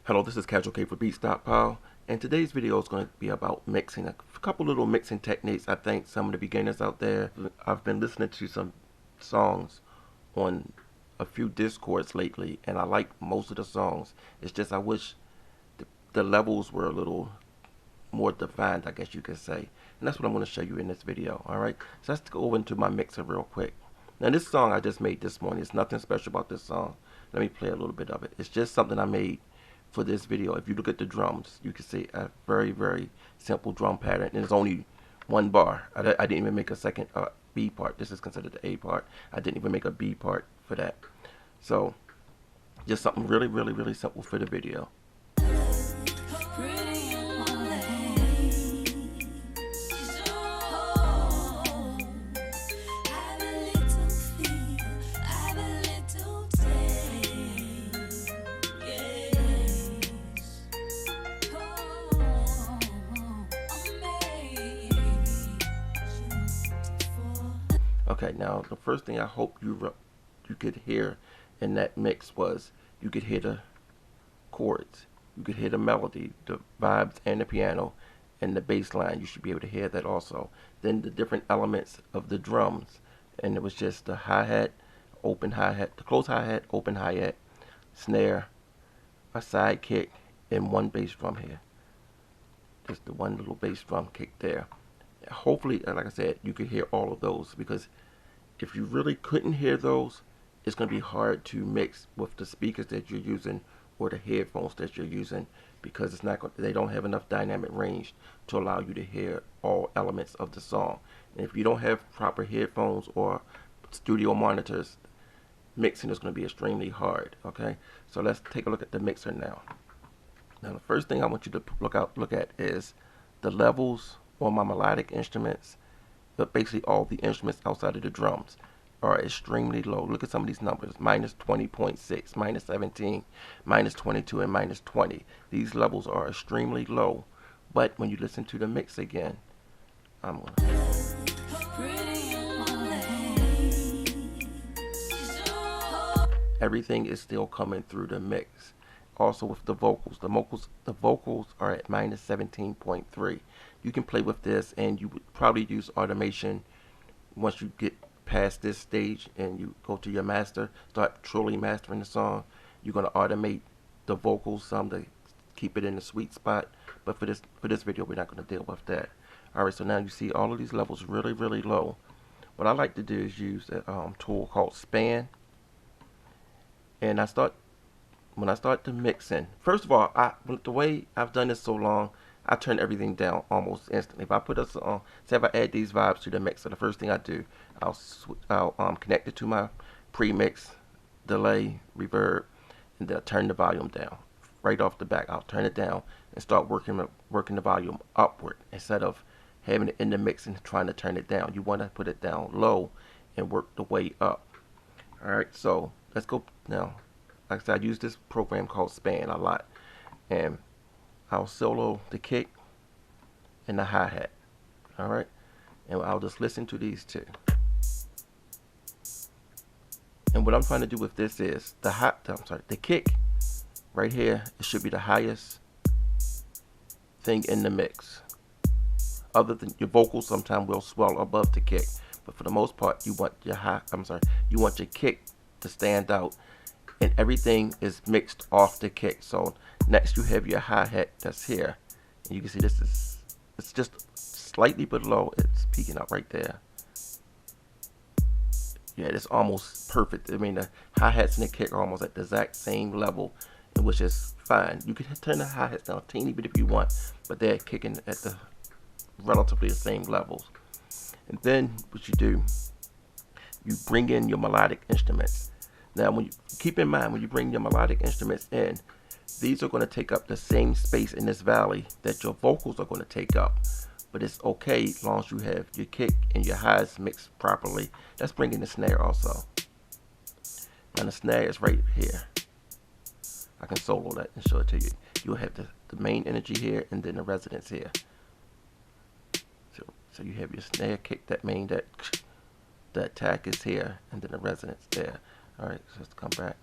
Hello, this is Casual K for Beat Stockpile, and today's video is going to be about mixing. A couple little mixing techniques I think some of the beginners out there. I've been listening to some songs on a few discords lately, and I like most of the songs. It's just I wish the levels were a little more defined, I guess you could say. And that's what I'm going to show you in this video, alright? So let's go over into my mixer real quick. Now this song I just made this morning, there's nothing special about this song. Let me play a little bit of it. It's just something I made for this video. If you look at the drums, you can see a very simple drum pattern, and it's only one bar. I didn't even make a second B part. This is considered the A part. I didn't even make a B part for that. So just something really simple for the video. Okay, now the first thing I hope you could hear in that mix was you could hear the chords, you could hear the melody, the vibes, and the piano, and the bass line. You should be able to hear that also. Then the different elements of the drums, and it was just the hi-hat, open hi-hat, the close hi-hat, open hi-hat, snare, a side kick, and one bass drum here. Just the one little bass drum kick there. Hopefully, like I said, you could hear all of those, because if you really couldn't hear those, it's going to be hard to mix with the speakers that you're using or the headphones that you're using, because it's not they don't have enough dynamic range to allow you to hear all elements of the song. And if you don't have proper headphones or studio monitors, mixing is going to be extremely hard. Okay, so let's take a look at the mixer now. Now the first thing I want you to look at is the levels on my melodic instruments, but basically all the instruments outside of the drums are extremely low. Look at some of these numbers: minus 20.6, minus 17, minus 22, and minus 20. These levels are extremely low, but when you listen to the mix again, everything is still coming through the mix. Also with the vocals, the vocals are at minus 17.3. You can play with this, and you would probably use automation once you get past this stage and you go to your master, start truly mastering the song. You're going to automate the vocals some to keep it in the sweet spot, but for this video we're not going to deal with that. Alright, so now you see all of these levels really low. What I like to do is use a tool called span, and when I start to mixing, first of all, the way I've done this so long, I turn everything down almost instantly. If I put us on, say if I add these vibes to the mixer, the first thing I do, I'll connect it to my pre-mix, delay, reverb, and then I'll turn the volume down. Right off the back, I'll turn it down and start working the volume upward instead of having it in the mix and trying to turn it down. You want to put it down low and work the way up. Alright, so let's go now. Like I said, I use this program called Span a lot, and I'll solo the kick and the hi-hat. Alright, and I'll just listen to these two. And what I'm trying to do with this is the kick right here. It should be the highest thing in the mix. Other than your vocals, sometimes will swell above the kick, but for the most part, you want your you want your kick to stand out, and everything is mixed off the kick. So next you have your hi-hat that's here, and you can see it's just slightly below. It's peaking up right there. Yeah, it's almost perfect. I mean, the hi-hats and the kick are almost at the exact same level, which is fine. You can turn the hi-hats down a teeny bit if you want, but they're kicking at the relatively the same levels. And then what you do, you bring in your melodic instruments. Now, when you keep in mind, when you bring your melodic instruments in, these are going to take up the same space in this valley that your vocals are going to take up. But it's okay as long as you have your kick and your highs mixed properly. Let's bring in the snare also. Now the snare is right here. I can solo that and show it to you. You'll have the main energy here, and then the resonance here. So you have your snare kick, that main, the attack is here, and then the resonance there. Alright, so let's come back.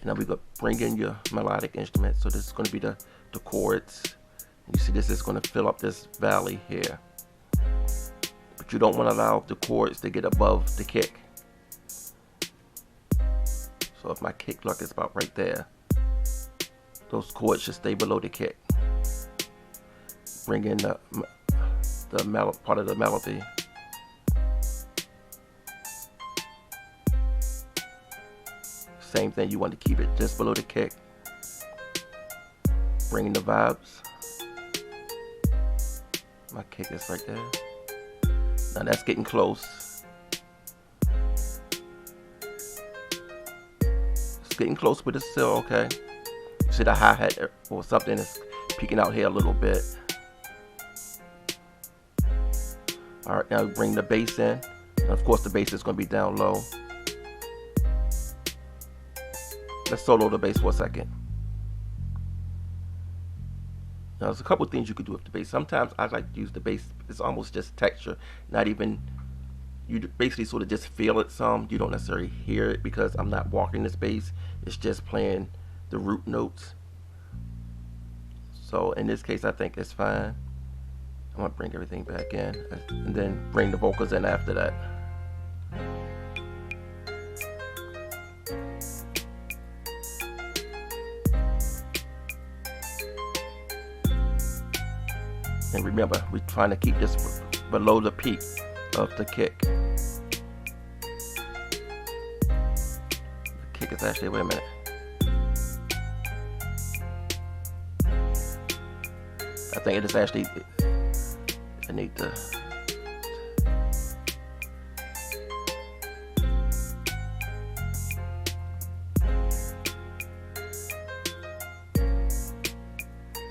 Now we're going to bring in your melodic instrument. So this is going to be the chords. You see this is going to fill up this valley here. But you don't want to allow the chords to get above the kick. So if my kick look is about right there, those chords should stay below the kick. Bring in the part of the melody. Same thing, you want to keep it just below the kick. Bring in the vibes. My kick is right there. Now that's getting close. It's getting close, but it's still okay. You see the hi-hat or something is peeking out here a little bit. Alright, now bring the bass in. And of course the bass is going to be down low. Let's solo the bass for a second. Now there's a couple of things you could do with the bass. Sometimes I like to use the bass. It's almost just texture. Not even, you basically sort of just feel it some. You don't necessarily hear it because I'm not walking this bass. It's just playing the root notes. So in this case I think it's fine. I'm going to bring everything back in and then bring the vocals in after that. And remember, we're trying to keep this below the peak of the kick. The kick is actually, wait a minute. I think it is actually, I need to,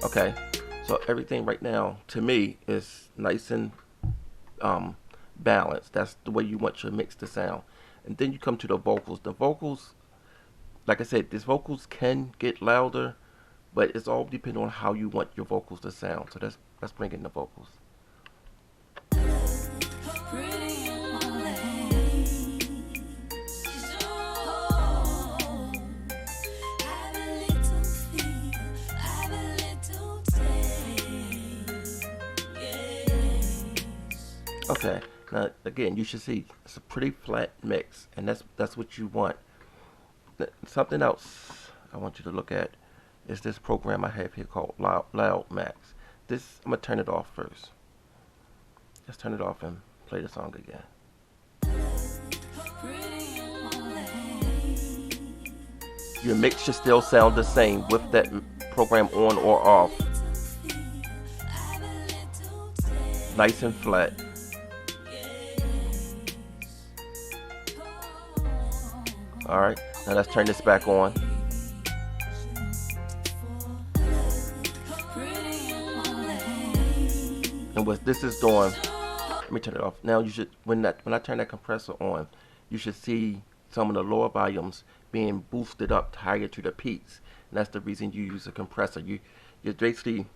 okay. So everything right now, to me, is nice and balanced. That's the way you want your mix to sound. And then you come to the vocals. The vocals, like I said, these vocals can get louder, but it's all depending on how you want your vocals to sound. So let's bring in the vocals. Okay, now again, you should see it's a pretty flat mix, and that's what you want. Something else I want you to look at is this program I have here called Loudness. This, I'm gonna turn it off first. Let's turn it off and play the song again. Your mix should still sound the same with that program on or off. Nice and flat. Alright, now let's turn this back on. And what this is doing, let me turn it off. Now you should, when I turn that compressor on, you should see some of the lower volumes being boosted up higher to the peaks. And that's the reason you use a compressor. You're basically,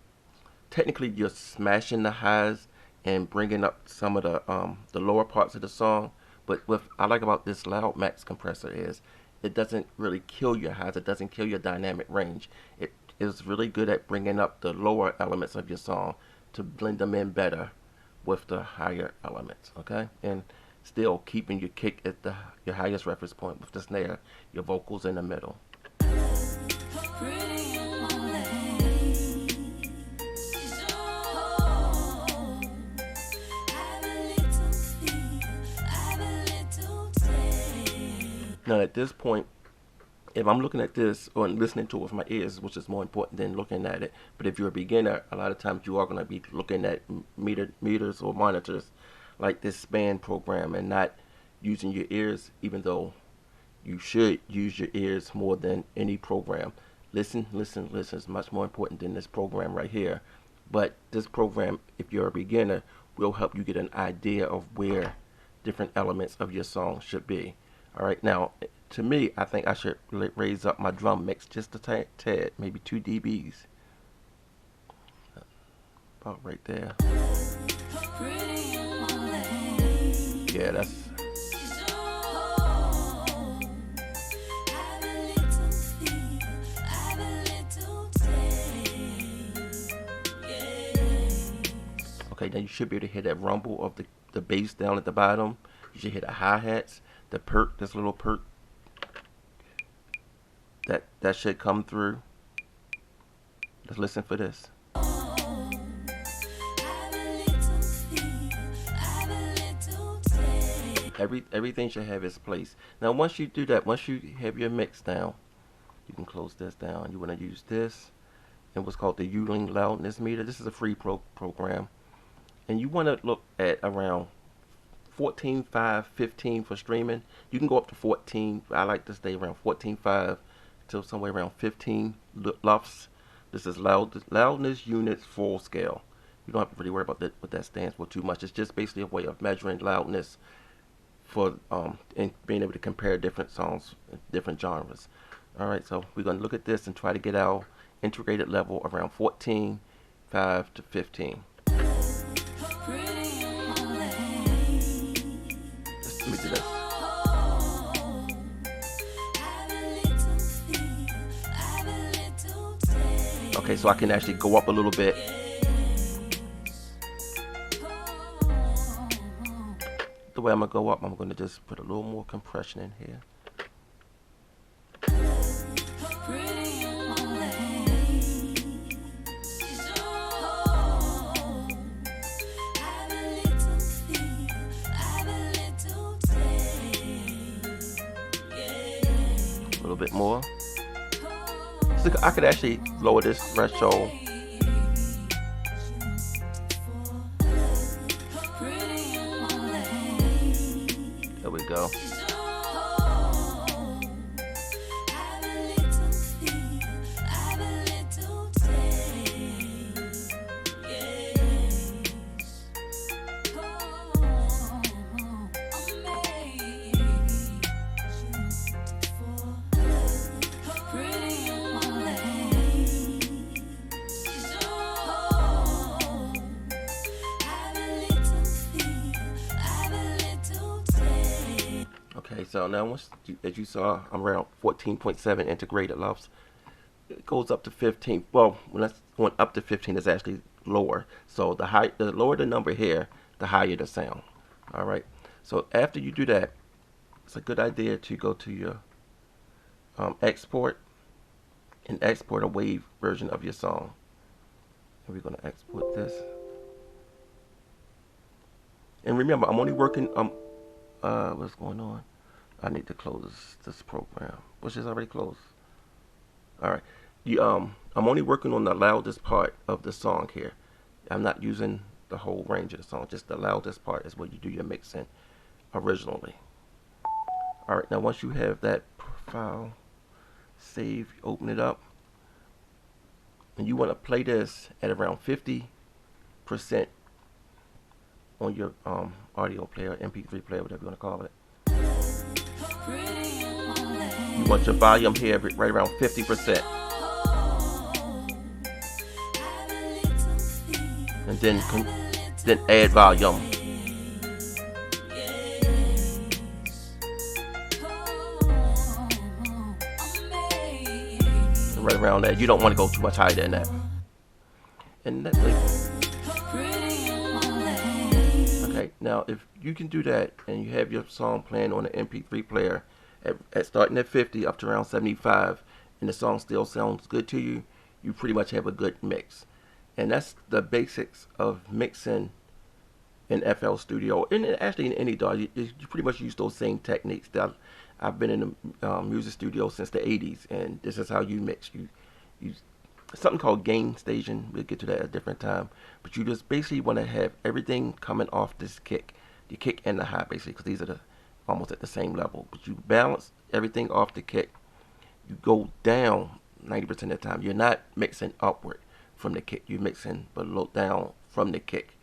technically you're smashing the highs and bringing up some of the lower parts of the song. But what I like about this Loudness compressor is it doesn't really kill your highs. It doesn't kill your dynamic range. It is really good at bringing up the lower elements of your song to blend them in better with the higher elements, okay? And still keeping your kick at your highest reference point with the snare, your vocals in the middle. Now at this point, if I'm looking at this or listening to it with my ears, which is more important than looking at it, but if you're a beginner, a lot of times you are going to be looking at meters or monitors like this span program and not using your ears, even though you should use your ears more than any program. Listen is much more important than this program right here. But this program, if you're a beginner, will help you get an idea of where different elements of your song should be. All right, now to me, I think I should raise up my drum mix just a tad, maybe 2 dBs. About right there. Yeah, that's. Alright, now you should be able to hear that rumble of the bass down at the bottom. You should hear the hi-hats, the perk, this little perk. That should come through. Let's listen for this. Everything should have its place. Now once you do that, once you have your mix down, you can close this down. You want to use this and what's called the Loudness meter. This is a free program. And you want to look at around 14.5, 15 for streaming. You can go up to 14. I like to stay around 14.5 till somewhere around 15 lufs. This is loudness units full scale. You don't have to really worry about what that stands for too much. It's just basically a way of measuring loudness for and being able to compare different songs, different genres. All right, so we're going to look at this and try to get our integrated level around 14.5 to 15. Let me do this. Okay, so I can actually go up a little bit. The way I'm going to go up, I'm going to just put a little more compression in here. A little bit more. So I could actually lower this threshold. There we go. Okay, so now once as you saw, I'm around 14.7 integrated lufs. It goes up to 15. Well, when that's going up to 15 is actually lower. So the lower the number here, the higher the sound. All right. So after you do that, it's a good idea to go to your export and export a wave version of your song. And we're going to export this. And remember, I'm only working. What's going on? I need to close this program, which is already closed. All right. I'm only working on the loudest part of the song here. I'm not using the whole range of the song. Just the loudest part is where you do your mixing originally. All right. Now, once you have that file saved, open it up, and you want to play this at around 50% on your audio player, MP3 player, whatever you want to call it. You want your volume here right around 50%. And then add volume. And right around there. You don't want to go too much higher than that. And that's okay, now if you can do that and you have your song playing on an MP3 player at starting at 50 up to around 75 and the song still sounds good to you, you pretty much have a good mix. And that's the basics of mixing in FL Studio and actually in any DAW. You pretty much use those same techniques. I've been in the music studio since the 80s, and this is how you mix. You use something called gain station. We'll get to that at a different time. But you just basically want to have everything coming off this kick, the kick and the high, basically, because these are almost at the same level. But you balance everything off the kick. You go down 90% of the time. You're not mixing upward from the kick. You're mixing below down from the kick.